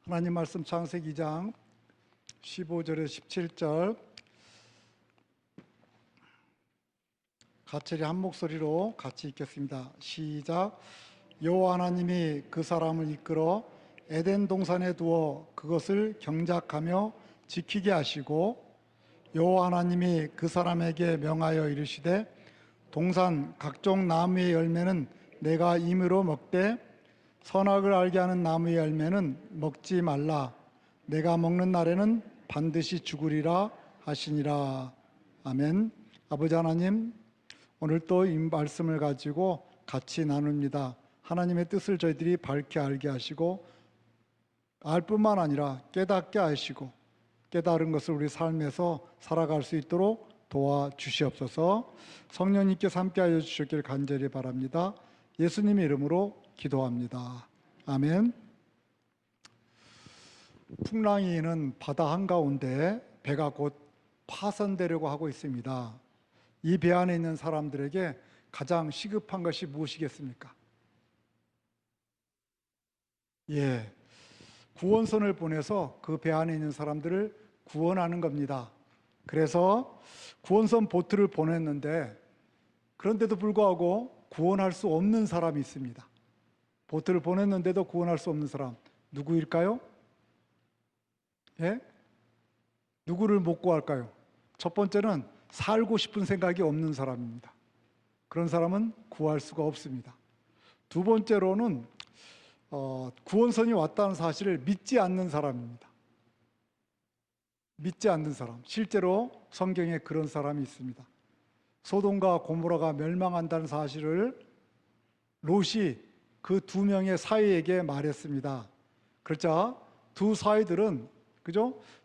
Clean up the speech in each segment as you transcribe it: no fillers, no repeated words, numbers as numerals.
하나님 말씀 창세기 2장 15절에 17절 같이 한 목소리로 같이 읽겠습니다. 시작. 여호와 하나님이 그 사람을 이끌어 에덴 동산에 두어 그것을 경작하며 지키게 하시고 여호와 하나님이 그 사람에게 명하여 이르시되 동산 각종 나무의 열매는 내가 임의로 먹되 선악을 알게 하는 나무의 열매는 먹지 말라. 내가 먹는 날에는 반드시 죽으리라 하시니라. 아멘. 아버지 하나님, 오늘 또 이 말씀을 가지고 같이 나눕니다. 하나님의 뜻을 저희들이 밝게 알게 하시고 알 뿐만 아니라 깨닫게 하시고 깨달은 것을 우리 삶에서 살아갈 수 있도록 도와주시옵소서. 성령님께서 함께하여 주시길 간절히 바랍니다. 예수님의 이름으로 기도합니다. 아멘. 풍랑이는 바다 한가운데 배가 곧 파선되려고 하고 있습니다. 이 배 안에 있는 사람들에게 가장 시급한 것이 무엇이겠습니까? 구원선을 보내서 그 배 안에 있는 사람들을 구원하는 겁니다. 그래서 구원선 보트를 보냈는데 그런데도 불구하고 구원할 수 없는 사람이 있습니다. 보트를 보냈는데도 구원할 수 없는 사람 누구일까요? 누구를 못 구할까요? 첫 번째는 살고 싶은 생각이 없는 사람입니다. 그런 사람은 구할 수가 없습니다. 두 번째로는 구원선이 왔다는 사실을 믿지 않는 사람입니다. 믿지 않는 사람. 실제로 성경에 그런 사람이 있습니다. 소돔과 고모라가 멸망한다는 사실을 롯이 그 두 명의 사위에게 말했습니다. 그러자 두 사위들은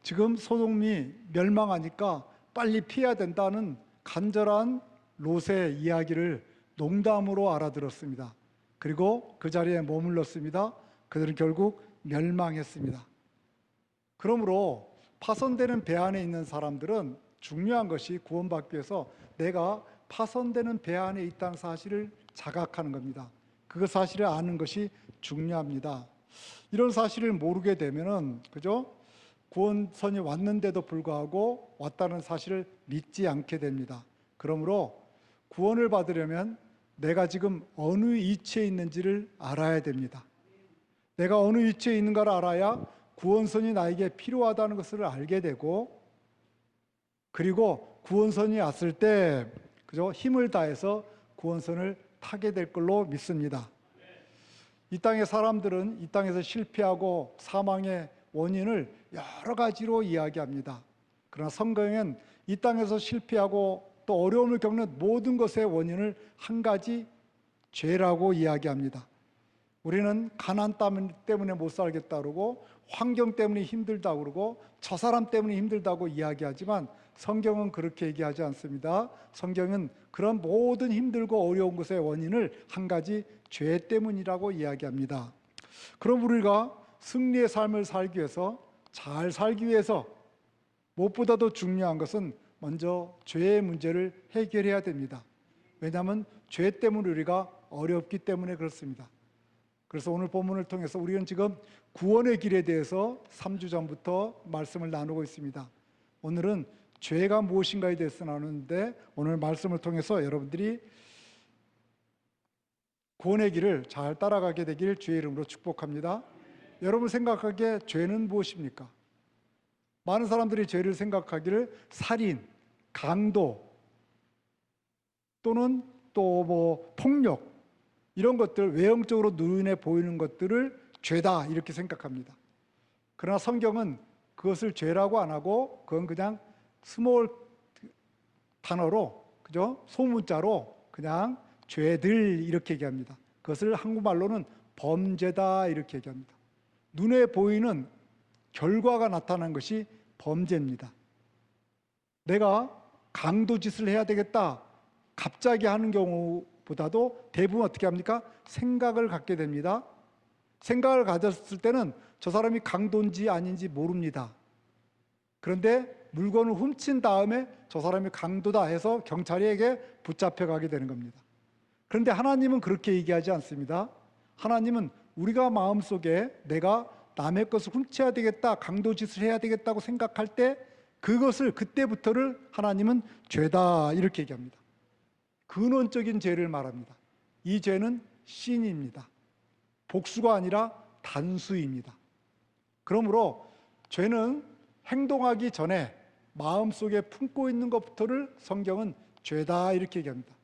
지금 소돔이 멸망하니까 빨리 피해야 된다는 간절한 롯의 이야기를 농담으로 알아들었습니다. 그리고 그 자리에 머물렀습니다. 그들은 결국 멸망했습니다. 그러므로 파손되는 배 안에 있는 사람들은 중요한 것이 구원받기 위해서 내가 파손되는 배 안에 있다는 사실을 자각하는 겁니다. 그 사실을 아는 것이 중요합니다. 이런 사실을 모르게 되면은 구원선이 왔는데도 불구하고 왔다는 사실을 믿지 않게 됩니다. 그러므로 구원을 받으려면 내가 지금 어느 위치에 있는지를 알아야 됩니다. 내가 어느 위치에 있는가를 알아야 구원선이 나에게 필요하다는 것을 알게 되고, 그리고 구원선이 왔을 때 힘을 다해서 구원선을 타게 될 걸로 믿습니다. 이 땅의 사람들은 이 땅에서 실패하고 사망의 원인을 여러 가지로 이야기합니다. 그러나 성경은 이 땅에서 실패하고 또 어려움을 겪는 모든 것의 원인을 한 가지 죄라고 이야기합니다. 우리는 가난 때문에 못 살겠다 그러고 환경 때문에 힘들다 그러고 저 사람 때문에 힘들다고 이야기하지만 성경은 그렇게 얘기하지 않습니다. 성경은 그런 모든 힘들고 어려운 것의 원인을 한 가지 죄 때문이라고 이야기합니다. 그럼 우리가 승리의 삶을 살기 위해서, 잘 살기 위해서 무엇보다도 중요한 것은 먼저 죄의 문제를 해결해야 됩니다. 왜냐하면 죄 때문에 우리가 어렵기 때문에 그렇습니다. 그래서 오늘 본문을 통해서 우리는 지금 구원의 길에 대해서 3주 전부터 말씀을 나누고 있습니다. 오늘은 죄가 무엇인가에 대해서 나누는데, 오늘 말씀을 통해서 여러분들이 구원의 길을 잘 따라가게 되길 주의 이름으로 축복합니다. 여러분 생각하기에 죄는 무엇입니까? 많은 사람들이 죄를 생각하기를 살인, 강도 또는 또 폭력, 이런 것들, 외형적으로 눈에 보이는 것들을 죄다 이렇게 생각합니다. 그러나 성경은 그것을 죄라고 안 하고 그건 그냥 스몰 단어로, 소문자로 그냥 죄들 이렇게 얘기합니다. 그것을 한국말로는 범죄다 이렇게 얘기합니다. 눈에 보이는 결과가 나타난 것이 범죄입니다. 내가 강도 짓을 해야 되겠다 갑자기 하는 경우보다도 대부분 어떻게 합니까? 생각을 갖게 됩니다. 생각을 가졌을 때는 저 사람이 강도인지 아닌지 모릅니다. 그런데 물건을 훔친 다음에 저 사람이 강도다 해서 경찰에게 붙잡혀가게 되는 겁니다. 그런데 하나님은 그렇게 얘기하지 않습니다. 하나님은 우리가 마음속에 내가 남의 것을 훔쳐야 되겠다, 강도짓을 해야 되겠다고 생각할 때 그것을 그때부터를 하나님은 죄다 이렇게 얘기합니다. 근원적인 죄를 말합니다. 이 죄는 신입니다. 복수가 아니라 단수입니다. 그러므로 죄는 행동하기 전에 마음속에 품고 있는 것부터를 성경은 죄다 이렇게 얘기합니다.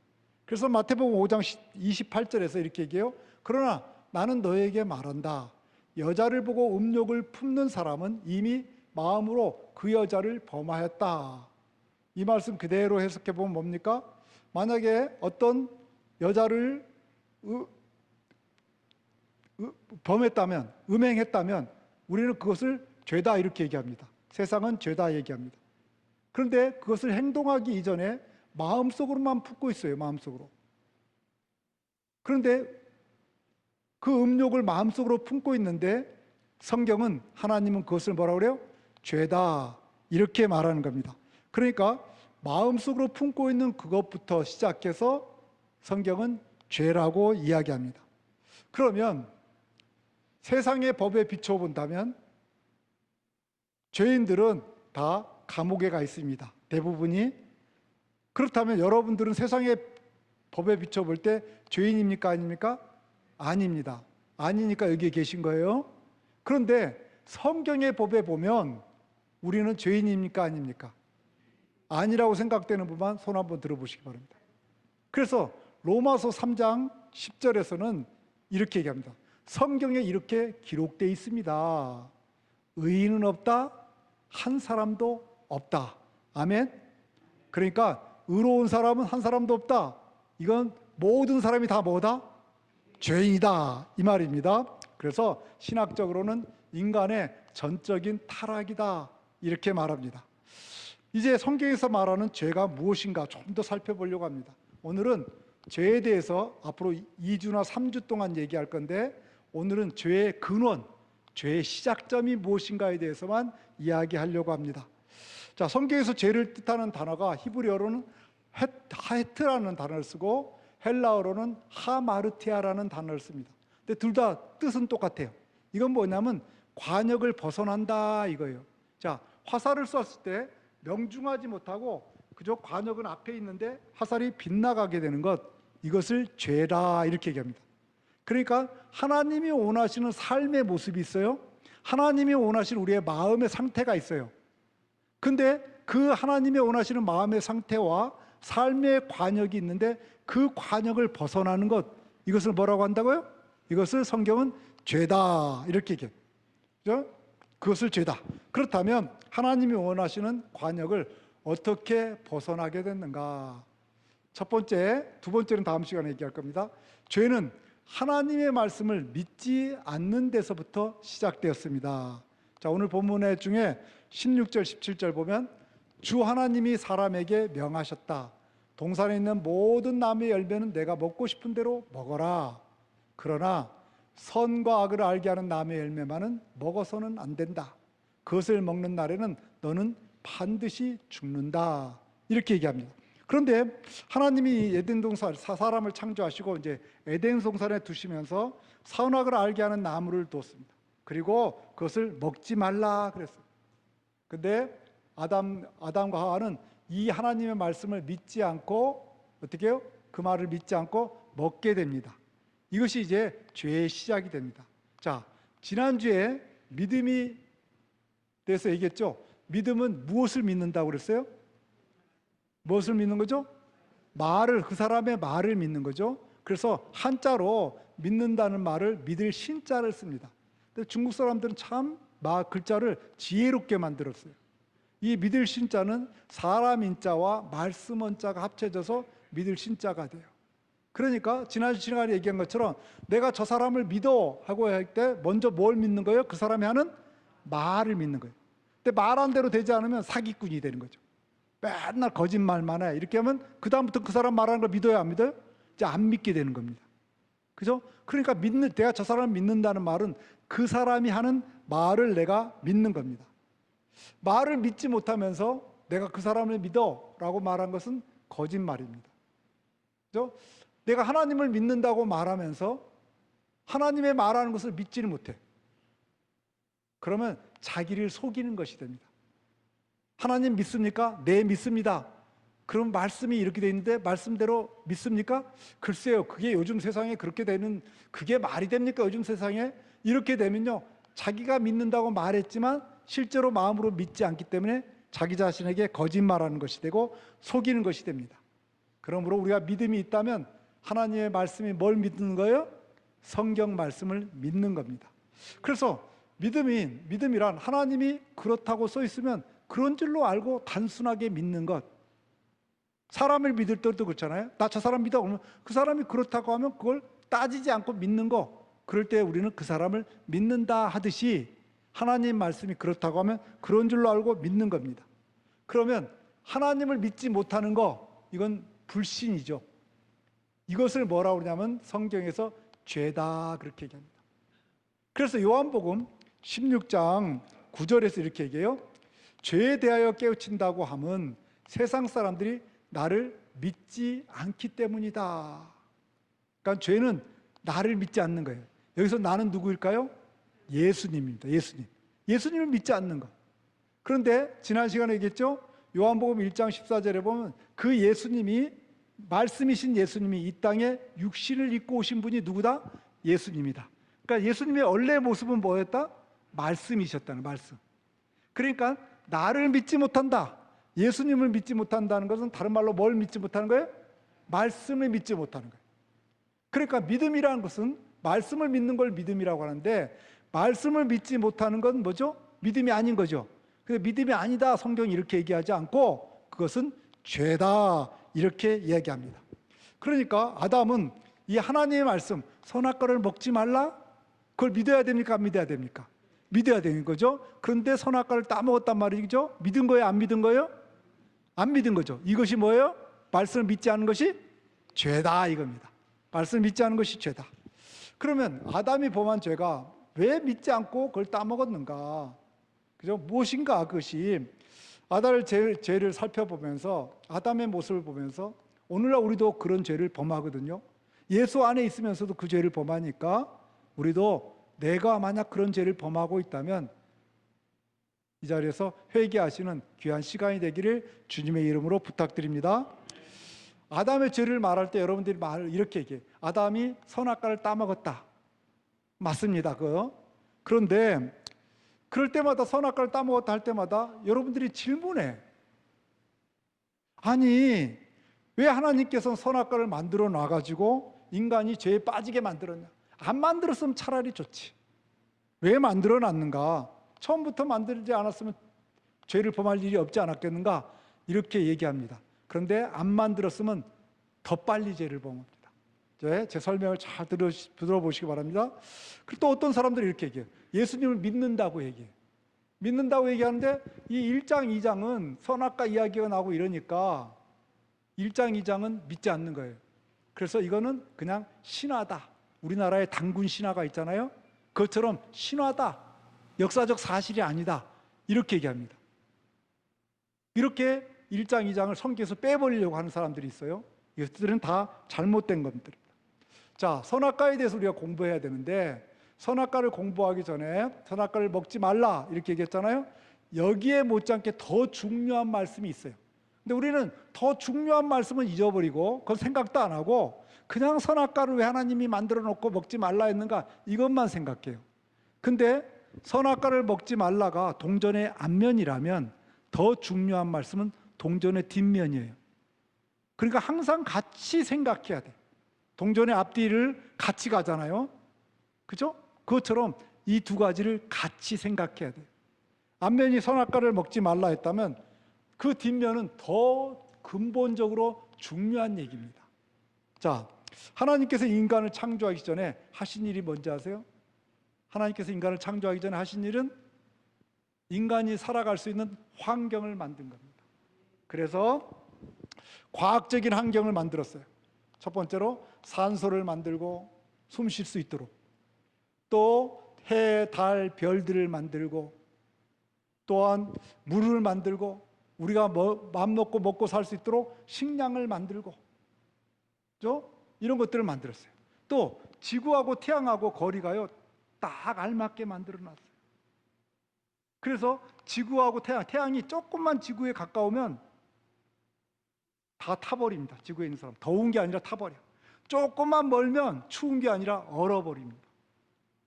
그래서 마태복음 5장 28절에서 이렇게 얘기해요. 그러나 나는 너에게 말한다. 여자를 보고 음욕을 품는 사람은 이미 마음으로 그 여자를 범하였다. 이 말씀 그대로 해석해 보면 뭡니까? 만약에 어떤 여자를 범했다면, 음행했다면 우리는 그것을 죄다 이렇게 얘기합니다. 세상은 죄다 얘기합니다. 그런데 그것을 행동하기 이전에 마음속으로만 품고 있어요. 마음속으로. 그런데 그 음욕을 마음속으로 품고 있는데 성경은, 하나님은 그것을 뭐라고 그래요? 죄다 이렇게 말하는 겁니다. 그러니까 마음속으로 품고 있는 그것부터 시작해서 성경은 죄라고 이야기합니다. 그러면 세상의 법에 비춰본다면 죄인들은 다 감옥에 가 있습니다. 대부분이. 그렇다면 여러분들은 세상의 법에 비춰볼 때 죄인입니까? 아닙니까? 아닙니다. 아니니까 여기 계신 거예요. 그런데 성경의 법에 보면 우리는 죄인입니까? 아닙니까? 아니라고 생각되는 부분 손 한번 들어보시기 바랍니다. 그래서 로마서 3장 10절에서는 이렇게 얘기합니다. 성경에 이렇게 기록되어 있습니다. 의인은 없다, 한 사람도 없다. 아멘. 그러니까 의로운 사람은 한 사람도 없다. 이건 모든 사람이 다 뭐다? 죄인이다 이 말입니다. 그래서 신학적으로는 인간의 전적인 타락이다 이렇게 말합니다. 이제 성경에서 말하는 죄가 무엇인가 좀 더 살펴보려고 합니다. 오늘은 죄에 대해서 앞으로 2주나 3주 동안 얘기할 건데, 오늘은 죄의 근원, 죄의 시작점이 무엇인가에 대해서만 이야기하려고 합니다. 자, 성경에서 죄를 뜻하는 단어가 히브리어로는 하헤트라는 단어를 쓰고 헬라어로는 하마르티아라는 단어를 씁니다. 근데 둘 다 뜻은 똑같아요. 이건 뭐냐면 관역을 벗어난다 이거예요. 자, 화살을 쐈을 때 명중하지 못하고 그저 관역은 앞에 있는데 화살이 빗나가게 되는 것, 이것을 죄라 이렇게 얘기합니다. 그러니까 하나님이 원하시는 삶의 모습이 있어요. 하나님이 원하시는 우리의 마음의 상태가 있어요. 근데 그 하나님이 원하시는 마음의 상태와 삶의 관역이 있는데 그 관역을 벗어나는 것, 이것을 뭐라고 한다고요? 이것을 성경은 죄다 이렇게 얘기해요. 그죠? 그것을 죄다. 그렇다면 하나님이 원하시는 관역을 어떻게 벗어나게 됐는가? 첫 번째, 두 번째는 다음 시간에 얘기할 겁니다. 죄는 하나님의 말씀을 믿지 않는 데서부터 시작되었습니다. 자, 오늘 본문의 중에 16절, 17절 보면 주 하나님이 사람에게 명하셨다. 동산에 있는 모든 나무의 열매는 내가 먹고 싶은 대로 먹어라. 그러나 선과 악을 알게 하는 나무의 열매만은 먹어서는 안 된다. 그것을 먹는 날에는 너는 반드시 죽는다. 이렇게 얘기합니다. 그런데 하나님이 에덴 동산 사람을 창조하시고 이제 에덴 동산에 두시면서 선악을 알게 하는 나무를 뒀습니다. 그리고 그것을 먹지 말라 그랬어요. 근데 아담과 하와는 이 하나님의 말씀을 믿지 않고 어떻게 해요? 그 말을 믿지 않고 먹게 됩니다. 이것이 이제 죄의 시작이 됩니다. 자, 지난주에 믿음이 대해서 얘기했죠. 믿음은 무엇을 믿는다고 그랬어요? 무엇을 믿는 거죠? 말을, 그 사람의 말을 믿는 거죠. 그래서 한자로 믿는다는 말을 믿을 신자를 씁니다. 근데 중국 사람들은 참 글자를 지혜롭게 만들었어요. 이 믿을 신자는 사람 인자와 말씀 원자가 합쳐져서 믿을 신자가 돼요. 그러니까 지난 시간에 얘기한 것처럼 내가 저 사람을 믿어 하고 할 때 먼저 뭘 믿는 거예요? 그 사람이 하는 말을 믿는 거예요. 근데 말한 대로 되지 않으면 사기꾼이 되는 거죠. 맨날 거짓말만 해. 이렇게 하면 그다음부터 그 사람 말하는 걸 믿어요, 안 믿어요? 이제 안 믿게 되는 겁니다. 그죠? 그러니까 내가 저 사람을 믿는다는 말은 그 사람이 하는 말을 내가 믿는 겁니다. 말을 믿지 못하면서 내가 그 사람을 믿어 라고 말한 것은 거짓말입니다. 그죠? 내가 하나님을 믿는다고 말하면서 하나님의 말하는 것을 믿지를 못해. 그러면 자기를 속이는 것이 됩니다. 하나님 믿습니까? 네, 믿습니다. 그럼 말씀이 이렇게 돼 있는데 말씀대로 믿습니까? 글쎄요, 그게 요즘 세상에 그렇게 되는, 그게 말이 됩니까? 요즘 세상에 이렇게 되면요, 자기가 믿는다고 말했지만 실제로 마음으로 믿지 않기 때문에 자기 자신에게 거짓말하는 것이 되고 속이는 것이 됩니다. 그러므로 우리가 믿음이 있다면 하나님의 말씀이 뭘 믿는 거예요? 성경 말씀을 믿는 겁니다. 그래서 믿음이란 하나님이 그렇다고 써 있으면 그런 줄로 알고 단순하게 믿는 것. 사람을 믿을 때도 그렇잖아요. 나 저 사람 믿어. 그러면 그 사람이 그렇다고 하면 그걸 따지지 않고 믿는 거. 그럴 때 우리는 그 사람을 믿는다 하듯이 하나님 말씀이 그렇다고 하면 그런 줄로 알고 믿는 겁니다. 그러면 하나님을 믿지 못하는 거, 이건 불신이죠. 이것을 뭐라고 그러냐면 성경에서 죄다 그렇게 얘기합니다. 그래서 요한복음 16장 9절에서 이렇게 얘기해요. 죄에 대하여 깨우친다고 함은 세상 사람들이 나를 믿지 않기 때문이다. 그러니까 죄는 나를 믿지 않는 거예요. 여기서 나는 누구일까요? 예수님입니다. 예수님을 믿지 않는 것. 그런데 지난 시간에 얘기했죠. 요한복음 1장 14절에 보면 그 예수님이, 말씀이신 예수님이 이 땅에 육신을 입고 오신 분이 누구다? 예수님이다. 그러니까 예수님의 원래 모습은 뭐였다? 말씀이셨다는, 말씀. 그러니까 나를 믿지 못한다, 예수님을 믿지 못한다는 것은 다른 말로 뭘 믿지 못하는 거예요? 말씀을 믿지 못하는 거예요. 그러니까 믿음이라는 것은 말씀을 믿는 걸 믿음이라고 하는데, 말씀을 믿지 못하는 건 뭐죠? 믿음이 아닌 거죠. 근데 믿음이 아니다, 성경이 이렇게 얘기하지 않고 그것은 죄다 이렇게 이야기합니다. 그러니까 아담은 이 하나님의 말씀, 선악과를 먹지 말라, 그걸 믿어야 됩니까? 안 믿어야 됩니까? 믿어야 되는 거죠. 그런데 선악과를 따먹었단 말이죠. 믿은 거예요? 안 믿은 거예요? 안 믿은 거죠. 이것이 뭐예요? 말씀을 믿지 않는 것이 죄다, 이겁니다. 말씀을 믿지 않는 것이 죄다. 그러면 아담이 범한 죄가 왜 믿지 않고 그걸 따먹었는가? 그죠? 무엇인가 그것이. 아담의 죄를 살펴보면서, 아담의 모습을 보면서 오늘날 우리도 그런 죄를 범하거든요. 예수 안에 있으면서도 그 죄를 범하니까 우리도 내가 만약 그런 죄를 범하고 있다면 이 자리에서 회개하시는 귀한 시간이 되기를 주님의 이름으로 부탁드립니다. 아담의 죄를 말할 때 여러분들이 말을 이렇게 얘기해요. 아담이 선악과를 따먹었다. 맞습니다. 그런데 그럴 때마다, 선악과를 따먹었다 할 때마다 여러분들이 질문해. 아니, 왜 하나님께서는 선악과를 만들어 놔가지고 인간이 죄에 빠지게 만들었냐? 안 만들었으면 차라리 좋지. 왜 만들어 놨는가? 처음부터 만들지 않았으면 죄를 범할 일이 없지 않았겠는가? 이렇게 얘기합니다. 그런데 안 만들었으면 더 빨리 죄를 범합니다. 제 설명을 잘 들어보시기 바랍니다. 그리고 또 어떤 사람들이 이렇게 얘기해요. 예수님을 믿는다고 얘기해요. 믿는다고 얘기하는데 이 1장, 2장은 선악과 이야기가 나오고 이러니까 1장, 2장은 믿지 않는 거예요. 그래서 이거는 그냥 신화다. 우리나라에 단군 신화가 있잖아요. 그것처럼 신화다, 역사적 사실이 아니다, 이렇게 얘기합니다. 이렇게 1장, 2장을 성경에서 빼버리려고 하는 사람들이 있어요. 이것들은 다 잘못된 것들입니다. 자, 선악과에 대해서 우리가 공부해야 되는데, 선악과를 공부하기 전에 선악과를 먹지 말라 이렇게 얘기했잖아요. 여기에 못지않게 더 중요한 말씀이 있어요. 근데 우리는 더 중요한 말씀은 잊어버리고 그건 생각도 안 하고 그냥 선악과를 왜 하나님이 만들어 놓고 먹지 말라 했는가, 이것만 생각해요. 근데 선악과를 먹지 말라가 동전의 앞면이라면 더 중요한 말씀은 동전의 뒷면이에요. 그러니까 항상 같이 생각해야 돼. 동전의 앞뒤를 같이 가잖아요. 그죠? 그것처럼 이 두 가지를 같이 생각해야 돼요. 앞면이 선악과를 먹지 말라 했다면 그 뒷면은 더 근본적으로 중요한 얘기입니다. 자, 하나님께서 인간을 창조하기 전에 하신 일이 뭔지 아세요? 하나님께서 인간을 창조하기 전에 하신 일은 인간이 살아갈 수 있는 환경을 만든 겁니다. 그래서 과학적인 환경을 만들었어요. 첫 번째로 산소를 만들고 숨 쉴 수 있도록, 또 해, 달, 별들을 만들고, 또한 물을 만들고, 우리가 맘 놓고 먹고 살 수 있도록 식량을 만들고, 그죠? 이런 것들을 만들었어요. 또 지구하고 태양하고 거리가요 딱 알맞게 만들어 놨어요. 그래서 지구하고 태양이 조금만 지구에 가까우면 다 타버립니다. 지구에 있는 사람. 더운 게 아니라 타버려. 조금만 멀면 추운 게 아니라 얼어버립니다.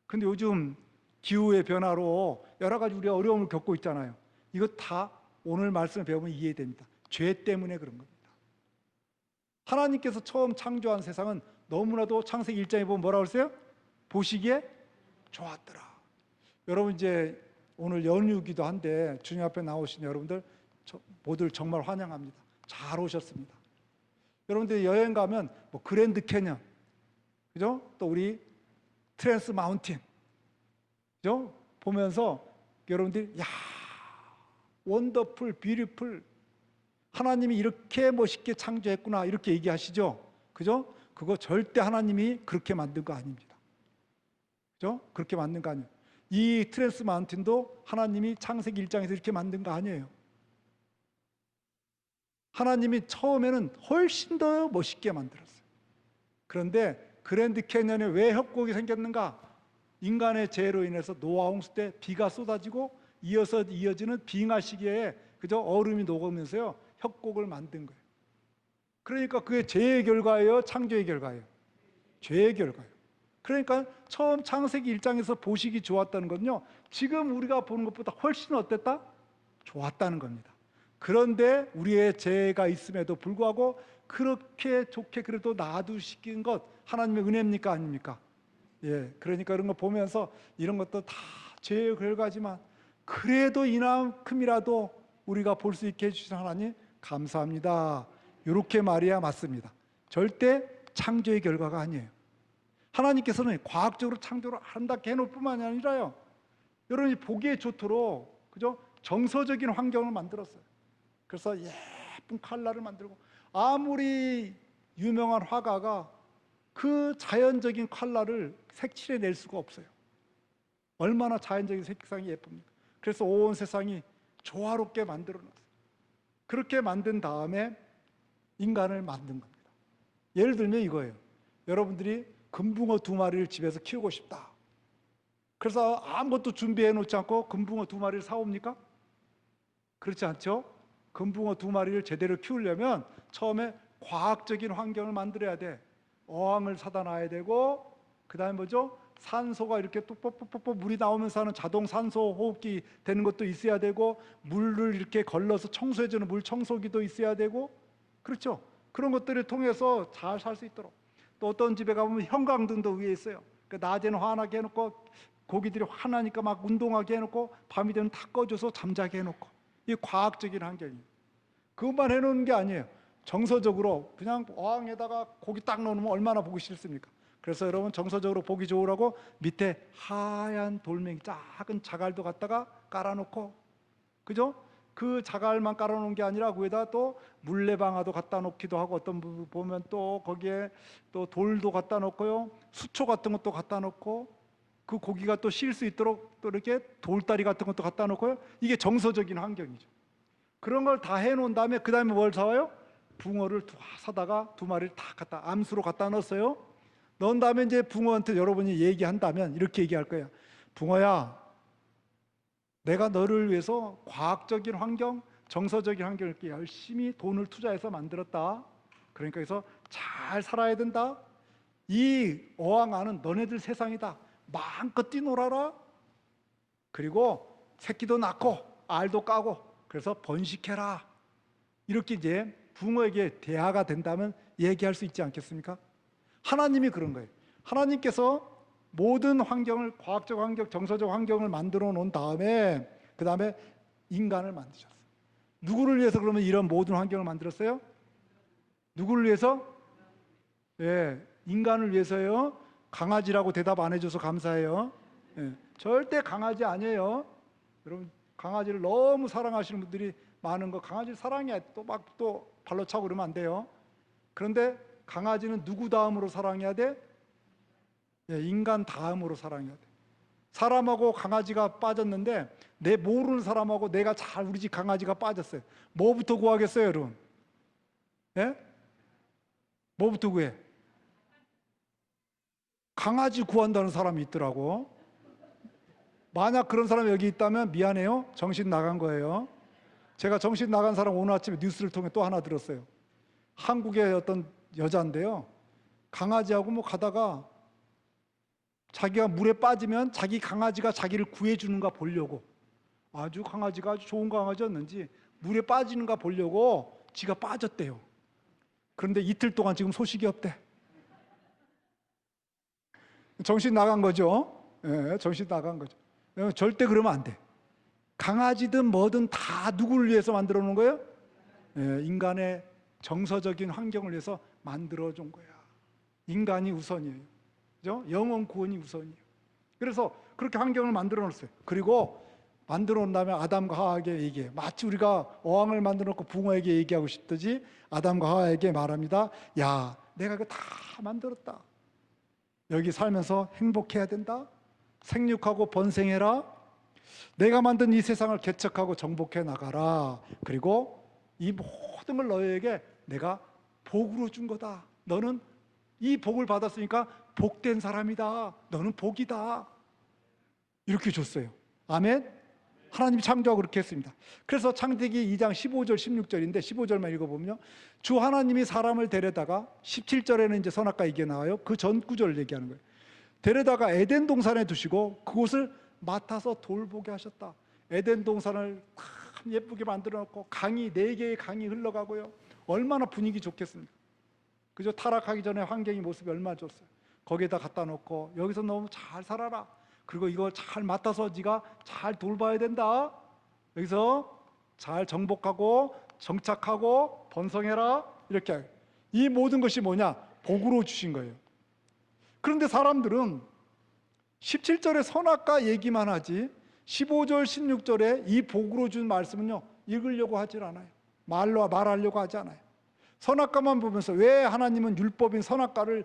근데 요즘 기후의 변화로 여러 가지 우리가 어려움을 겪고 있잖아요. 이거 다 오늘 말씀을 배우면 이해됩니다. 죄 때문에 그런 겁니다. 하나님께서 처음 창조한 세상은 너무나도 창세기 1장에 보면 뭐라고 했어요? 보시기에 좋았더라. 여러분 이제 오늘 연휴기도 한데 주님 앞에 나오신 여러분들 모두 정말 환영합니다. 잘 오셨습니다. 여러분들 여행 가면 뭐 그랜드 캐년, 그죠? 또 우리 트랜스 마운틴, 그죠? 보면서 여러분들이 야, 원더풀, 뷰티풀, 하나님이 이렇게 멋있게 창조했구나 이렇게 얘기하시죠, 그죠? 그거 절대 하나님이 그렇게 만든 거 아닙니다. 그죠? 그렇게 만든 거 아니에요. 이 트랜스 마운틴도 하나님이 창세기 1장에서 이렇게 만든 거 아니에요. 하나님이 처음에는 훨씬 더 멋있게 만들었어요. 그런데 그랜드 캐년에 왜 협곡이 생겼는가? 인간의 죄로 인해서 노아 홍수 때 비가 쏟아지고 이어지는 빙하 시기에 그저 얼음이 녹으면서요 협곡을 만든 거예요. 그러니까 그게 죄의 결과예요, 창조의 결과예요? 죄의 결과예요. 그러니까 처음 창세기 1장에서 보시기 좋았다는 건요, 지금 우리가 보는 것보다 훨씬 어땠다? 좋았다는 겁니다. 그런데 우리의 죄가 있음에도 불구하고 그렇게 좋게 그래도 놔두시킨 것 하나님의 은혜입니까 아닙니까? 예, 그러니까 이런 거 보면서 이런 것도 다 죄의 결과지만 그래도 이만큼이라도 우리가 볼 수 있게 해주신 하나님 감사합니다. 이렇게 말해야 맞습니다. 절대 창조의 결과가 아니에요. 하나님께서는 과학적으로 창조를 아름답게 해놓을 뿐만이 아니라요, 여러분이 보기에 좋도록, 그죠? 정서적인 환경을 만들었어요. 그래서 예쁜 칼라를 만들고, 아무리 유명한 화가가 그 자연적인 컬러를 색칠해 낼 수가 없어요. 얼마나 자연적인 색상이 예쁩니까? 그래서 온 세상이 조화롭게 만들어 놨어요. 그렇게 만든 다음에 인간을 만든 겁니다. 예를 들면 이거예요. 여러분들이 금붕어 2마리를 집에서 키우고 싶다. 그래서 아무것도 준비해 놓지 않고 금붕어 2마리를 사옵니까? 그렇지 않죠? 금붕어 2마리를 제대로 키우려면 처음에 과학적인 환경을 만들어야 돼. 어항을 사다 놔야 되고, 그 다음에 뭐죠? 산소가 이렇게 뽀뽀뽀뽀 물이 나오면서 하는 자동 산소 호흡기 되는 것도 있어야 되고, 물을 이렇게 걸러서 청소해주는 물 청소기도 있어야 되고, 그렇죠? 그런 것들을 통해서 잘 살 수 있도록. 또 어떤 집에 가보면 형광등도 위에 있어요. 그러니까 낮에는 환하게 해놓고, 고기들이 화나니까 막 운동하게 해놓고, 밤이 되면 다 꺼줘서 잠자게 해놓고. 이게 과학적인 환경이에요. 그것만 해놓는 게 아니에요. 정서적으로 그냥 어항에다가 고기 딱 넣으면 얼마나 보기 싫습니까? 그래서 여러분 정서적으로 보기 좋으라고 밑에 하얀 돌멩이 작은 자갈도 갖다가 깔아놓고, 그죠? 그 자갈만 깔아놓은 게 아니라 위에다 또 물레방아도 갖다 놓기도 하고, 어떤 부분 보면 또 거기에 또 돌도 갖다 놓고요, 수초 같은 것도 갖다 놓고, 그 고기가 또 쉴 수 있도록 또 이렇게 돌다리 같은 것도 갖다 놓고요. 이게 정서적인 환경이죠. 그런 걸 다 해놓은 다음에 그 다음에 뭘 사와요? 붕어를 사다가 2마리를 다 갖다 암수로 갖다 넣었어요. 넣은 다음에 이제 붕어한테 여러분이 얘기한다면 이렇게 얘기할 거예요. 붕어야, 내가 너를 위해서 과학적인 환경, 정서적인 환경을 이렇게 열심히 돈을 투자해서 만들었다. 그러니까 그래서 잘 살아야 된다. 이 어항 안은 너네들 세상이다. 마음껏 뛰놀아라. 그리고 새끼도 낳고 알도 까고 그래서 번식해라. 이렇게 이제 붕어에게 대화가 된다면 얘기할 수 있지 않겠습니까? 하나님이 그런 거예요. 하나님께서 모든 환경을, 과학적 환경, 정서적 환경을 만들어 놓은 다음에 그 다음에 인간을 만드셨어요. 누구를 위해서 그러면 이런 모든 환경을 만들었어요? 누구를 위해서? 예, 인간을 위해서요. 강아지라고 대답 안 해줘서 감사해요. 예, 절대 강아지 아니에요. 여러분, 강아지를 너무 사랑하시는 분들이 많은 거, 강아지를 사랑해 또 막 또 발로 차고 그러면 안 돼요. 그런데 강아지는 누구 다음으로 사랑해야 돼? 예, 인간 다음으로 사랑해야 돼. 사람하고 강아지가 빠졌는데 내 모르는 사람하고 내가 잘 우리 집 강아지가 빠졌어요. 뭐부터 구하겠어요, 여러분? 예? 뭐부터 구해? 강아지 구한다는 사람이 있더라고. 만약 그런 사람이 여기 있다면 미안해요. 정신 나간 거예요. 제가 정신 나간 사람 오늘 아침에 뉴스를 통해 또 하나 들었어요. 한국의 어떤 여자인데요. 강아지하고 뭐 가다가 자기가 물에 빠지면 자기 강아지가 자기를 구해주는가 보려고, 아주 강아지가 아주 좋은 강아지였는지 물에 빠지는가 보려고 지가 빠졌대요. 그런데 이틀 동안 지금 소식이 없대. 정신 나간 거죠. 예, 정신 나간 거죠. 절대 그러면 안 돼. 강아지든 뭐든 다 누구를 위해서 만들어 놓은 거예요? 예, 인간의 정서적인 환경을 위해서 만들어 준 거야. 인간이 우선이에요. 그죠? 영혼 구원이 우선이에요. 그래서 그렇게 환경을 만들어 놓았어요. 그리고 만들어 놓은 다음에 아담과 하와에게 얘기해요. 마치 우리가 어항을 만들어 놓고 붕어에게 얘기하고 싶듯이 아담과 하와에게 말합니다. 야, 내가 이거 다 만들었다. 여기 살면서 행복해야 된다. 생육하고 번성해라. 내가 만든 이 세상을 개척하고 정복해 나가라. 그리고 이 모든 걸 너에게 내가 복으로 준 거다. 너는 이 복을 받았으니까 복된 사람이다. 너는 복이다. 이렇게 줬어요. 아멘. 하나님이 창조하고 그렇게 했습니다. 그래서 창세기 2장 15절 16절인데 15절만 읽어보면요, 주 하나님이 사람을 데려다가, 17절에는 이제 선악과 얘기가 나와요. 그 전 구절을 얘기하는 거예요. 데려다가 에덴 동산에 두시고 그곳을 맡아서 돌보게 하셨다. 에덴 동산을 참 예쁘게 만들어 놓고 강이 4개의 강이 흘러가고요. 얼마나 분위기 좋겠습니까? 그죠? 타락하기 전에 환경이 모습이 얼마나 좋았어요. 거기에다 갖다 놓고 여기서 너무 잘 살아라. 그리고 이걸 잘 맡아서 네가 잘 돌봐야 된다. 여기서 잘 정복하고 정착하고 번성해라. 이렇게, 이 모든 것이 뭐냐? 복으로 주신 거예요. 그런데 사람들은 17절에 선악과 얘기만 하지 15절 16절에 이 복으로 준 말씀은요, 읽으려고 하질 않아요. 말하려고 하지 않아요. 선악과만 보면서 왜 하나님은 율법인 선악과를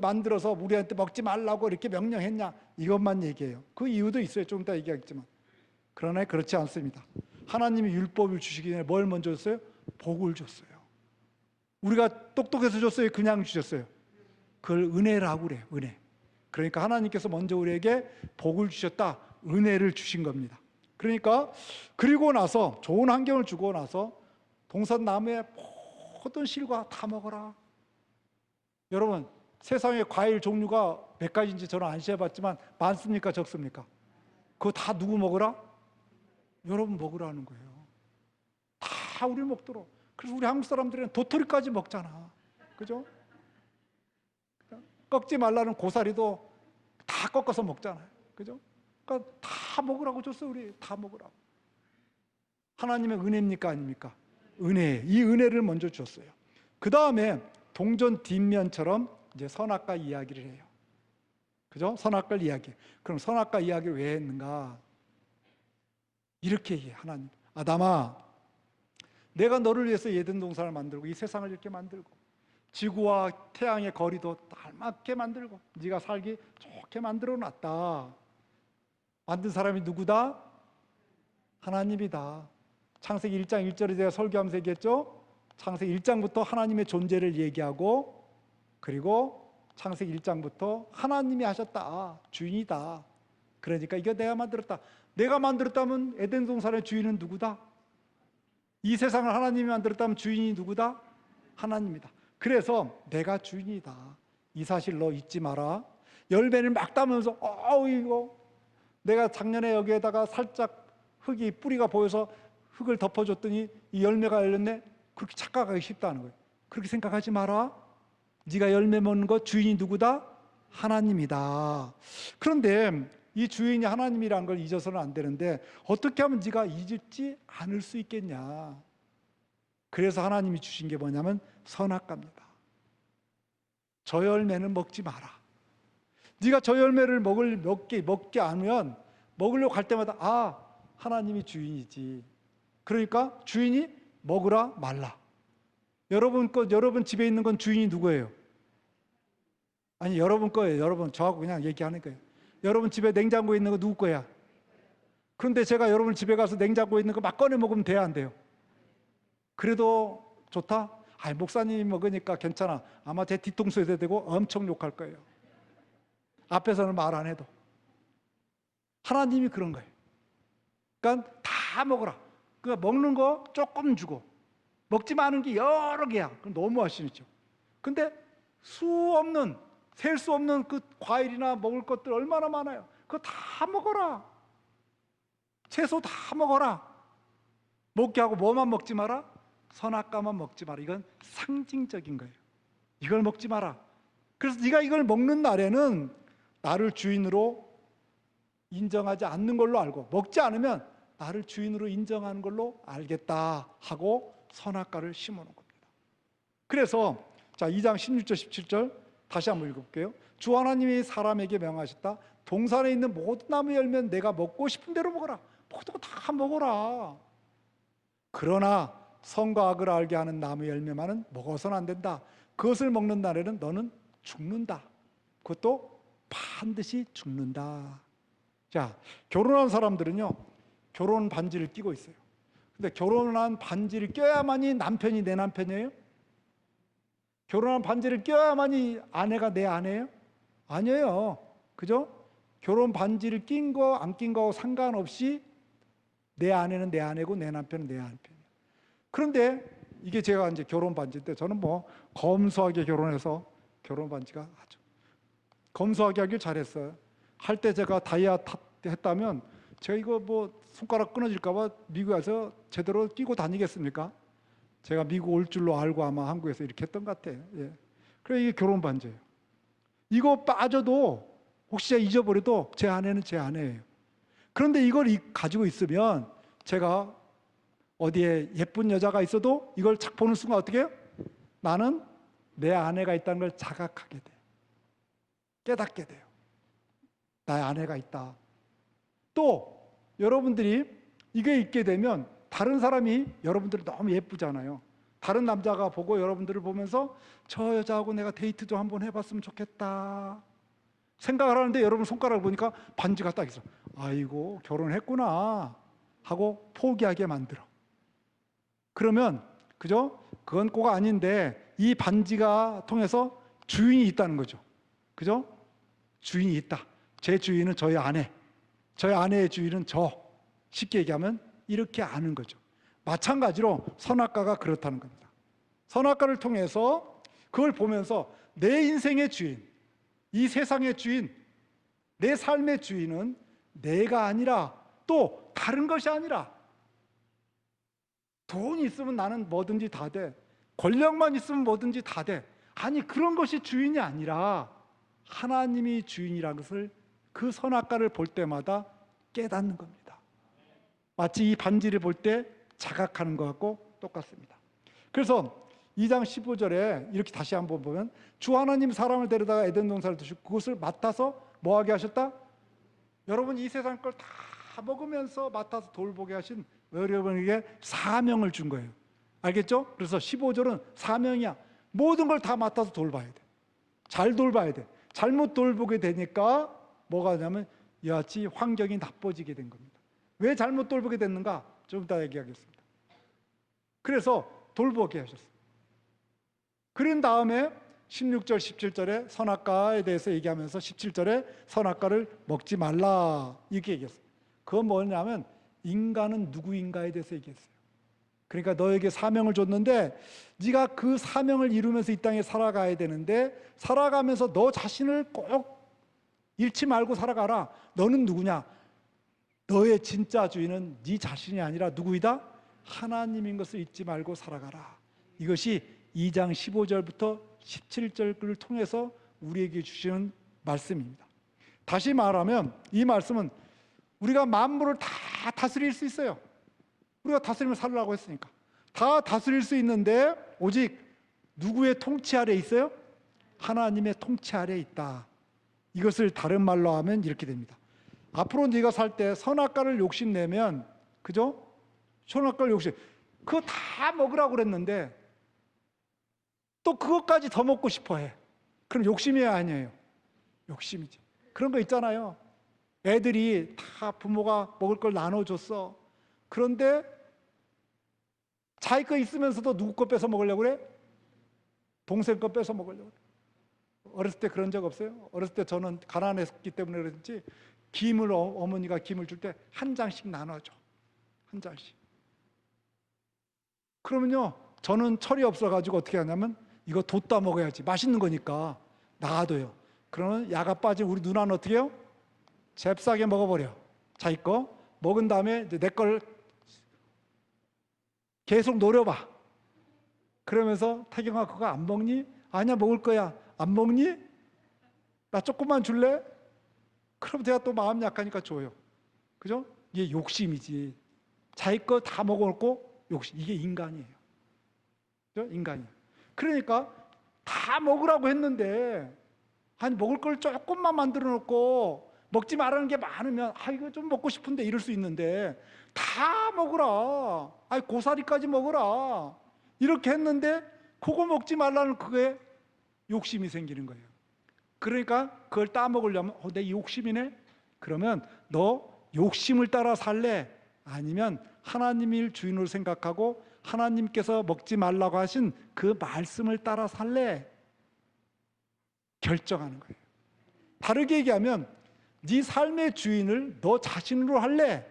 만들어서 우리한테 먹지 말라고 이렇게 명령했냐, 이것만 얘기해요. 그 이유도 있어요. 좀 이따 얘기하겠지만. 그러나 그렇지 않습니다. 하나님이 율법을 주시기 전에 뭘 먼저 줬어요? 복을 줬어요. 우리가 똑똑해서 줬어요? 그냥 주셨어요? 그걸 은혜라고 그래요. 은혜. 그러니까 하나님께서 먼저 우리에게 복을 주셨다. 은혜를 주신 겁니다. 그러니까 그리고 나서 좋은 환경을 주고 나서 동산나무의 모든 실과 다 먹어라. 여러분, 세상에 과일 종류가 몇 가지인지 저는 안 세어봤지만 많습니까? 적습니까? 그거 다 누구 먹으라? 여러분 먹으라는 거예요. 다 우리 먹도록. 그래서 우리 한국 사람들은 도토리까지 먹잖아. 그죠? 꺾지 말라는 고사리도 다 꺾어서 먹잖아요. 그죠? 그러니까 다 먹으라고 줬어요. 우리 다 먹으라고. 하나님의 은혜입니까? 아닙니까? 은혜. 이 은혜를 먼저 줬어요. 그 다음에 동전 뒷면처럼 이제 선악과 이야기를 해요. 그죠? 선악과를 이야기해. 그럼 선악과 이야기를 왜 했는가? 이렇게 얘기해. 하나님, 아담아, 내가 너를 위해서 에덴 동산을 만들고 이 세상을 이렇게 만들고 지구와 태양의 거리도 알맞게 만들고 네가 살기 좋게 만들어 놨다. 만든 사람이 누구다? 하나님이다. 창세기 1장 1절에 제가 설교하면서 얘기했죠. 창세기 1장부터 하나님의 존재를 얘기하고, 그리고 창세기 1장부터 하나님이 하셨다. 주인이다. 그러니까 이거 내가 만들었다. 내가 만들었다면 에덴 동산의 주인은 누구다? 이 세상을 하나님이 만들었다면 주인이 누구다? 하나님이다. 그래서 내가 주인이다. 이 사실 너 잊지 마라. 열매를 막 따면서 이거 내가 작년에 여기에다가 살짝 흙이 뿌리가 보여서 흙을 덮어줬더니 이 열매가 열렸네. 그렇게 착각하기 쉽다는 거예요. 그렇게 생각하지 마라. 네가 열매 먹는 것 주인이 누구다? 하나님이다. 그런데 이 주인이 하나님이라는 걸 잊어서는 안 되는데 어떻게 하면 네가 잊지 않을 수 있겠냐. 그래서 하나님이 주신 게 뭐냐면 선악과입니다. 저 열매는 먹지 마라. 네가 저 열매를 먹지 않으면 먹으려고 할 때마다 하나님이 주인이지. 그러니까 주인이 먹으라 말라. 여러분 집에 있는 건 주인이 누구예요? 아니, 여러분 거예요. 여러분, 저하고 그냥 얘기하는 거예요. 여러분 집에 냉장고에 있는 거 누구 거야? 그런데 제가 여러분 집에 가서 냉장고에 있는 거 막 꺼내 먹으면 돼야 안 돼요? 그래도 좋다? 목사님이 먹으니까 괜찮아. 아마 제 뒤통수에 대고 엄청 욕할 거예요. 앞에서는 말 안 해도. 하나님이 그런 거예요. 그러니까 다 먹어라. 그러니까 먹는 거 조금 주고 먹지 마는 게 여러 개야. 그럼 너무 하시죠. 근데 셀 수 없는 그 과일이나 먹을 것들 얼마나 많아요. 그거 다 먹어라. 채소 다 먹어라. 먹게 하고 뭐만 먹지 마라? 선악과만 먹지 마라. 이건 상징적인 거예요. 이걸 먹지 마라. 그래서 네가 이걸 먹는 날에는 나를 주인으로 인정하지 않는 걸로 알고, 먹지 않으면 나를 주인으로 인정하는 걸로 알겠다 하고 선악과를 심어놓은 겁니다. 그래서 자, 2장 16절 17절 다시 한번 읽어볼게요. 주 하나님이 사람에게 명하셨다. 동산에 있는 모든 나무 열매는 내가 먹고 싶은 대로 먹어라. 모든 거 다 먹어라. 그러나 선과 악을 알게 하는 나무 열매만은 먹어서는 안 된다. 그것을 먹는 날에는 너는 죽는다. 그것도 반드시 죽는다. 자, 결혼한 사람들은요, 결혼 반지를 끼고 있어요. 근데 결혼한 반지를 껴야만이 남편이 내 남편이에요? 결혼한 반지를 껴야만이 아내가 내 아내예요? 아니에요. 그죠? 결혼 반지를 낀 거 안 낀 거하고 상관없이 내 아내는 내 아내고 내 남편은 내 남편이에요. 그런데 이게 제가 이제 결혼 반지인데, 저는 뭐 검소하게 결혼해서 결혼 반지가 아주 검소하게 하길 잘했어요. 할 때 제가 다이아 했다면 제가 이거 뭐 손가락 끊어질까 봐 미국에 가서 제대로 끼고 다니겠습니까? 제가 미국 올 줄로 알고 아마 한국에서 이렇게 했던 것 같아요. 예. 그래, 이게 결혼 반지예요. 이거 빠져도 혹시 잊어버려도 제 아내는 제 아내예요. 그런데 이걸 가지고 있으면 제가 어디에 예쁜 여자가 있어도 이걸 착 보는 순간 어떻게 해요? 나는 내 아내가 있다는 걸 자각하게 돼요. 깨닫게 돼요. 나의 아내가 있다. 또 여러분들이 이게 있게 되면 다른 사람이 여러분들을 너무 예쁘잖아요. 다른 남자가 보고 여러분들을 보면서 저 여자하고 내가 데이트 좀 한번 해봤으면 좋겠다 생각을 하는데, 여러분 손가락을 보니까 반지가 딱 있어. 아이고, 결혼했구나 하고 포기하게 만들어. 그러면 그죠? 그건 꼭 아닌데 이 반지가 통해서 주인이 있다는 거죠. 그죠? 주인이 있다. 제 주인은 저희 아내, 저희 아내의 주인은 저. 쉽게 얘기하면 이렇게 아는 거죠. 마찬가지로 선악과가 그렇다는 겁니다. 선악과를 통해서 그걸 보면서 내 인생의 주인, 이 세상의 주인, 내 삶의 주인은 내가 아니라, 또 다른 것이 아니라, 돈이 있으면 나는 뭐든지 다 돼, 권력만 있으면 뭐든지 다 돼, 아니 그런 것이 주인이 아니라 하나님이 주인이라는 것을 그 선악과를 볼 때마다 깨닫는 겁니다. 마치 이 반지를 볼 때 자각하는 것과 똑같습니다. 그래서 2장 15절에 이렇게 다시 한번 보면, 주 하나님 사람을 데려다가 에덴 동산을 두시고 그것을 맡아서 뭐하게 하셨다? 여러분, 이 세상 걸 다 먹으면서 맡아서 돌보게 하신 여러분에게 사명을 준 거예요. 알겠죠? 그래서 15절은 사명이야. 모든 걸 다 맡아서 돌봐야 돼. 잘 돌봐야 돼. 잘못 돌보게 되니까 뭐가 되냐면 이와 같이 환경이 나빠지게 된 겁니다. 왜 잘못 돌보게 됐는가? 좀 이따 얘기하겠습니다. 그래서 돌보게 하셨어요. 그런 다음에 16절 17절에 선악과에 대해서 얘기하면서 17절에 선악과를 먹지 말라 이렇게 얘기했어요. 그건 뭐냐면 인간은 누구인가에 대해서 얘기했어요. 그러니까 너에게 사명을 줬는데 네가 그 사명을 이루면서 이 땅에 살아가야 되는데, 살아가면서 너 자신을 꼭 잃지 말고 살아가라. 너는 누구냐? 너의 진짜 주인은 네 자신이 아니라 누구이다? 하나님인 것을 잊지 말고 살아가라. 이것이 2장 15절부터 17절을 통해서 우리에게 주시는 말씀입니다. 다시 말하면 이 말씀은 우리가 만물을 다 다스릴 수 있어요. 우리가 다스리면 살라고 했으니까 다 다스릴 수 있는데, 오직 누구의 통치 아래 있어요? 하나님의 통치 아래 있다. 이것을 다른 말로 하면 이렇게 됩니다. 앞으로 네가 살 때 선악과를 욕심내면, 그죠? 선악과를 그거 다 먹으라고 그랬는데 또 그것까지 더 먹고 싶어 해. 그럼 욕심이에요, 아니에요? 욕심이지. 그런 거 있잖아요. 애들이 다 부모가 먹을 걸 나눠줬어. 그런데 자기 거 있으면서도 누구 거 뺏어 먹으려고 그래? 동생 거 뺏어 먹으려고 그래. 어렸을 때 그런 적 없어요? 어렸을 때 저는 가난했기 때문에 그런지 김을 어머니가 김을 줄 때 한 장씩 나눠줘. 한 장씩. 그러면요, 저는 철이 없어가지고 어떻게 하냐면 이거 뒀다 먹어야지. 맛있는 거니까 놔둬요. 그러면 야가 빠진 우리 누나는 어떻게 해요? 잽싸게 먹어버려. 자기 거 먹은 다음에 이제 내 걸 계속 노려봐. 그러면서 태경아 그거 안 먹니? 아니야 먹을 거야. 안 먹니? 나 조금만 줄래? 그럼 제가 또 마음 약하니까 줘요. 그죠? 이게 욕심이지. 자기 거 다 먹어놓고 욕심. 이게 인간이에요. 그죠? 인간이에요. 그러니까 다 먹으라고 했는데 아니 먹을 걸 조금만 만들어 놓고 먹지 말라는 게 많으면 아 이거 좀 먹고 싶은데 이럴 수 있는데 다 먹으라. 아니 고사리까지 먹으라. 이렇게 했는데 그거 먹지 말라는 그게 욕심이 생기는 거예요. 그러니까 그걸 따먹으려면 내 욕심이네? 그러면 너 욕심을 따라 살래? 아니면 하나님을 주인으로 생각하고 하나님께서 먹지 말라고 하신 그 말씀을 따라 살래? 결정하는 거예요. 다르게 얘기하면 네 삶의 주인을 너 자신으로 할래?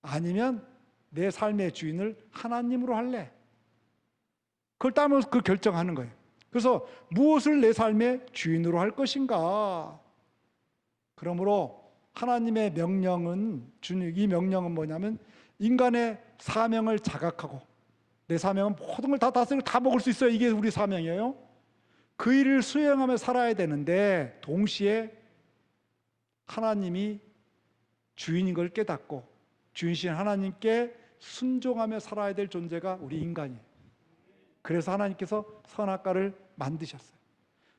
아니면 내 삶의 주인을 하나님으로 할래? 그걸 따면서 그 결정하는 거예요. 그래서 무엇을 내 삶의 주인으로 할 것인가? 그러므로 하나님의 명령은, 이 명령은 뭐냐면 인간의 사명을 자각하고 내 사명은 모든 걸 다 다스리고 다 먹을 수 있어요. 이게 우리 사명이에요. 그 일을 수행하며 살아야 되는데 동시에 하나님이 주인인 걸 깨닫고 주인이신 하나님께 순종하며 살아야 될 존재가 우리 인간이에요. 그래서 하나님께서 선악과를 만드셨어요.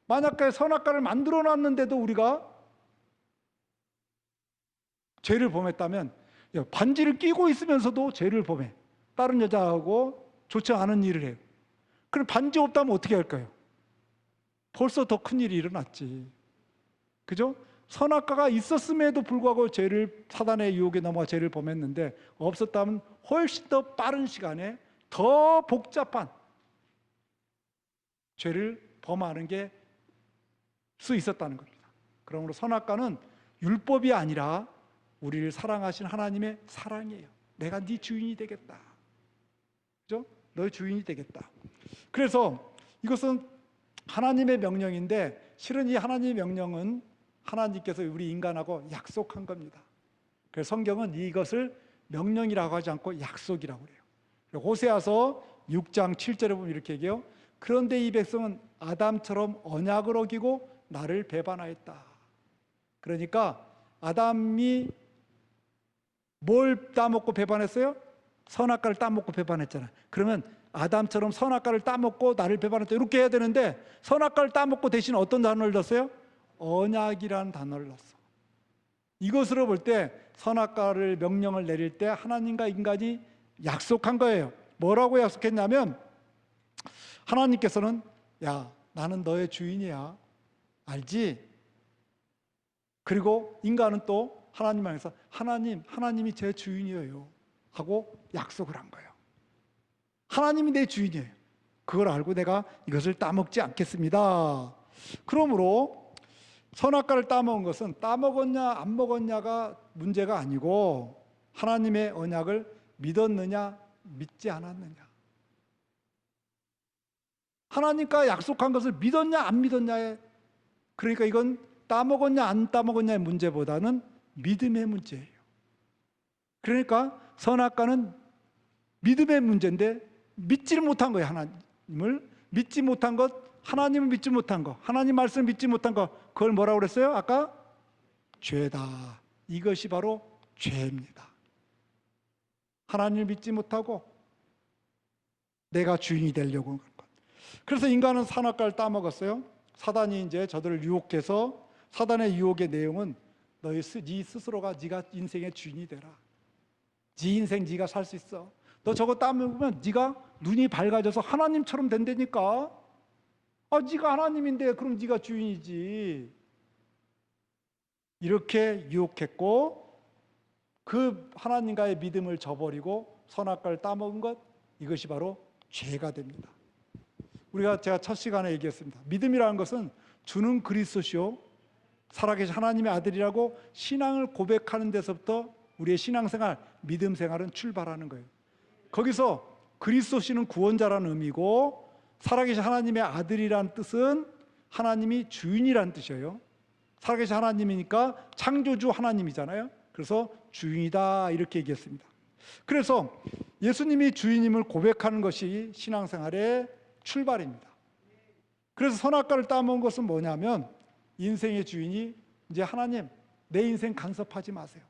만약에 선악과를 만들어 놨는데도 우리가 죄를 범했다면 반지를 끼고 있으면서도 죄를 범해. 다른 여자하고 좋지 않은 일을 해요. 그럼 반지 없다면 어떻게 할까요? 벌써 더 큰 일이 일어났지. 그죠? 선악과가 있었음에도 불구하고 사단의 유혹에 넘어가 죄를 범했는데 없었다면 훨씬 더 빠른 시간에 더 복잡한 죄를 범하는 게 수 있었다는 겁니다. 그러므로 선악과는 율법이 아니라 우리를 사랑하신 하나님의 사랑이에요. 내가 네 주인이 되겠다. 그죠? 너의 주인이 되겠다. 그래서 이것은 하나님의 명령인데 실은 이 하나님의 명령은 하나님께서 우리 인간하고 약속한 겁니다. 그래서 성경은 이것을 명령이라고 하지 않고 약속이라고 그래요. 호세아서 6장 7절에 보면 이렇게 얘기해요. 그런데 이 백성은 아담처럼 언약을 어기고 나를 배반하였다. 그러니까 아담이 뭘 따먹고 배반했어요? 선악과를 따먹고 배반했잖아요. 그러면 아담처럼 선악과를 따먹고 나를 배반했다. 이렇게 해야 되는데 선악과를 따먹고 대신 어떤 단어를 넣었어요? 언약이라는 단어를 넣었어. 이것으로 볼 때 선악과를 명령을 내릴 때 하나님과 인간이 약속한 거예요. 뭐라고 약속했냐면 하나님께서는 야 나는 너의 주인이야. 알지? 그리고 인간은 또 하나님 안에서 하나님이 제 주인이에요 하고 약속을 한 거예요. 하나님이 내 주인이에요. 그걸 알고 내가 이것을 따먹지 않겠습니다. 그러므로 선악과를 따먹은 것은 따먹었냐 안 먹었냐가 문제가 아니고 하나님의 언약을 믿었느냐 믿지 않았느냐. 하나님과 약속한 것을 믿었냐 안 믿었냐에, 그러니까 이건 따먹었냐 안 따먹었냐의 문제보다는 믿음의 문제예요. 그러니까 선악과는 믿음의 문제인데 믿지를 못한 거예요. 하나님을 믿지 못한 것, 하나님을 믿지 못한 것, 하나님 말씀을 믿지 못한 것, 그걸 뭐라고 그랬어요? 아까 죄다. 이것이 바로 죄입니다. 하나님을 믿지 못하고 내가 주인이 되려고 한 것. 그래서 인간은 선악과를 따먹었어요. 사단이 이제 저들을 유혹해서, 사단의 유혹의 내용은 네 스스로가 네가 인생의 주인이 되라. 네 인생 네가 살 수 있어. 너 저거 따먹으면 네가 눈이 밝아져서 하나님처럼 된다니까. 네가 하나님인데 그럼 네가 주인이지. 이렇게 유혹했고 그 하나님과의 믿음을 저버리고 선악과를 따먹은 것, 이것이 바로 죄가 됩니다. 제가 첫 시간에 얘기했습니다. 믿음이라는 것은 주는 그리스도시요 살아계신 하나님의 아들이라고 신앙을 고백하는 데서부터 우리의 신앙생활, 믿음 생활은 출발하는 거예요. 거기서 그리스도시는 구원자라는 의미고, 살아계신 하나님의 아들이란 뜻은 하나님이 주인이란 뜻이에요. 살아계신 하나님이니까 창조주 하나님이잖아요. 그래서 주인이다 이렇게 얘기했습니다. 그래서 예수님이 주인임을 고백하는 것이 신앙생활의 출발입니다. 그래서 선악과를 따먹은 것은 뭐냐면, 인생의 주인이 이제 하나님, 내 인생 간섭하지 마세요.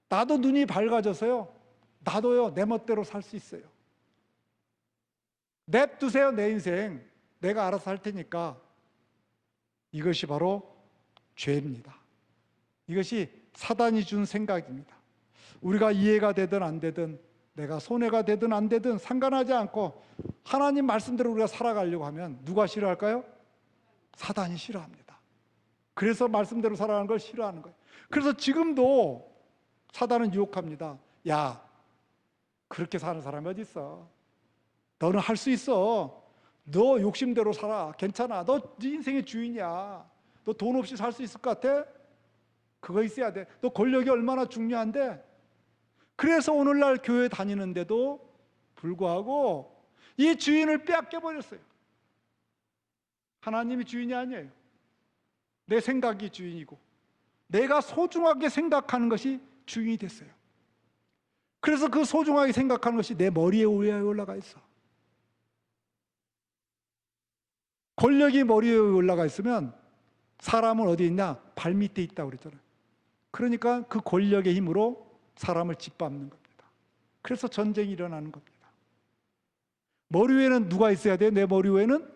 나도 눈이 밝아져서요, 나도요 내 멋대로 살 수 있어요. 냅두세요. 내 인생 내가 알아서 할 테니까. 이것이 바로 죄입니다. 이것이 사단이 준 생각입니다. 우리가 이해가 되든 안 되든, 내가 손해가 되든 안 되든 상관하지 않고 하나님 말씀대로 우리가 살아가려고 하면 누가 싫어할까요? 사단이 싫어합니다. 그래서 말씀대로 살아가는 걸 싫어하는 거예요. 그래서 지금도 사단은 유혹합니다. 야, 그렇게 사는 사람이 어디 있어? 너는 할 수 있어. 너 욕심대로 살아. 괜찮아. 너 네 인생의 주인이야. 너 돈 없이 살 수 있을 것 같아? 그거 있어야 돼. 너 권력이 얼마나 중요한데? 그래서 오늘날 교회 다니는데도 불구하고 이 주인을 빼앗겨 버렸어요. 하나님이 주인이 아니에요. 내 생각이 주인이고, 내가 소중하게 생각하는 것이 주인이 됐어요. 그래서 그 소중하게 생각하는 것이 내 머리에 올라가 있어. 권력이 머리에 올라가 있으면 사람은 어디 있냐? 발밑에 있다고 그랬잖아요. 그러니까 그 권력의 힘으로 사람을 짓밟는 겁니다. 그래서 전쟁이 일어나는 겁니다. 머리 위에는 누가 있어야 돼요? 내 머리 위에는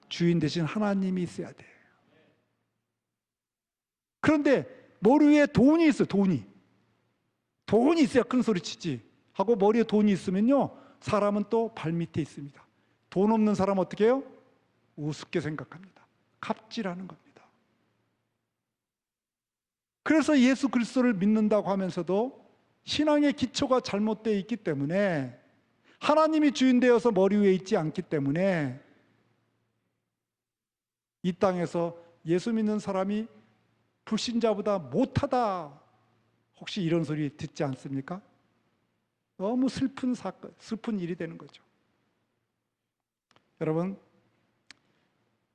주인 대신 하나님이 있어야 돼요. 그런데 머리 위에 돈이 있어요. 돈이 있어야 큰 소리 치지 하고, 머리에 돈이 있으면요 사람은 또 발밑에 있습니다. 돈 없는 사람 어떻게 해요? 우습게 생각합니다. 갑질하는 겁니다. 그래서 예수 그리스도를 믿는다고 하면서도 신앙의 기초가 잘못되어 있기 때문에, 하나님이 주인 되어서 머리 위에 있지 않기 때문에 이 땅에서 예수 믿는 사람이 불신자보다 못하다, 혹시 이런 소리 듣지 않습니까? 너무 슬픈 사건, 슬픈 일이 되는 거죠. 여러분,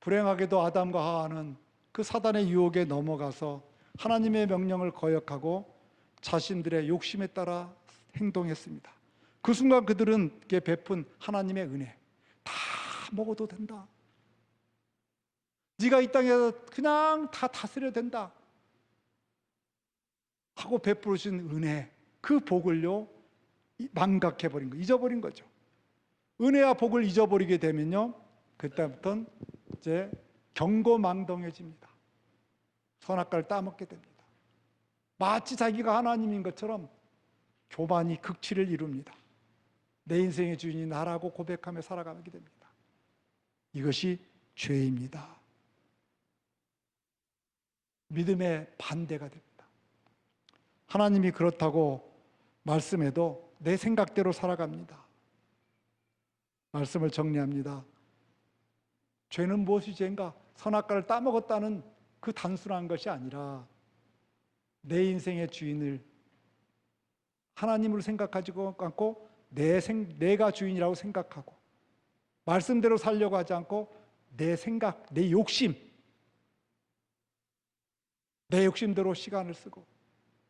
불행하게도 아담과 하와는 그 사단의 유혹에 넘어가서 하나님의 명령을 거역하고 자신들의 욕심에 따라 행동했습니다. 그 순간 그들은 베푼 하나님의 은혜, 다 먹어도 된다, 네가 이 땅에서 그냥 다 다스려도 된다 하고 베푸신 은혜, 그 복을요 망각해버린 거, 잊어버린 거죠. 은혜와 복을 잊어버리게 되면요, 그때부터는 이제 경고망동해집니다. 선악과를 따먹게 됩니다. 마치 자기가 하나님인 것처럼 교만이 극치를 이룹니다. 내 인생의 주인이 나라고 고백하며 살아가게 됩니다. 이것이 죄입니다. 믿음의 반대가 됩니다. 하나님이 그렇다고 말씀해도 내 생각대로 살아갑니다. 말씀을 정리합니다. 죄는 무엇이 죄인가? 선악과를 따먹었다는 그 단순한 것이 아니라, 내 인생의 주인을 하나님으로 생각하지 않고 내가 주인이라고 생각하고, 말씀대로 살려고 하지 않고 내 생각, 내 욕심대로 시간을 쓰고,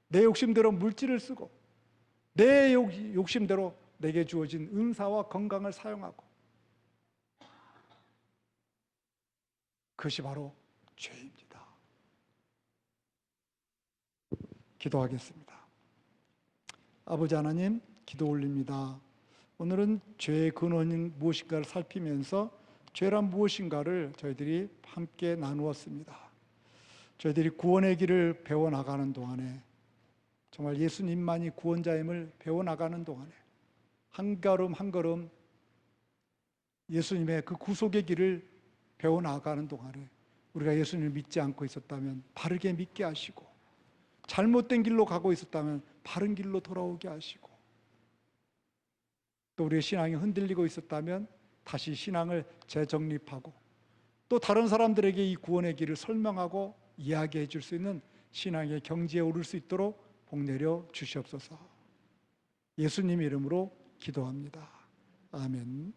내 욕심대로 물질을 쓰고, 내 욕심대로 내게 주어진 은사와 건강을 사용하고, 그것이 바로 죄입니다. 기도하겠습니다. 아버지 하나님, 기도 올립니다. 오늘은 죄의 근원인 무엇인가를 살피면서 죄란 무엇인가를 저희들이 함께 나누었습니다. 저희들이 구원의 길을 배워나가는 동안에, 정말 예수님만이 구원자임을 배워나가는 동안에, 한 걸음 한 걸음 예수님의 그 구속의 길을 배워나가는 동안에, 우리가 예수님을 믿지 않고 있었다면 바르게 믿게 하시고, 잘못된 길로 가고 있었다면 바른 길로 돌아오게 하시고, 또 우리의 신앙이 흔들리고 있었다면 다시 신앙을 재정립하고, 또 다른 사람들에게 이 구원의 길을 설명하고 이야기해 줄 수 있는 신앙의 경지에 오를 수 있도록 복 내려 주시옵소서. 예수님 이름으로 기도합니다. 아멘.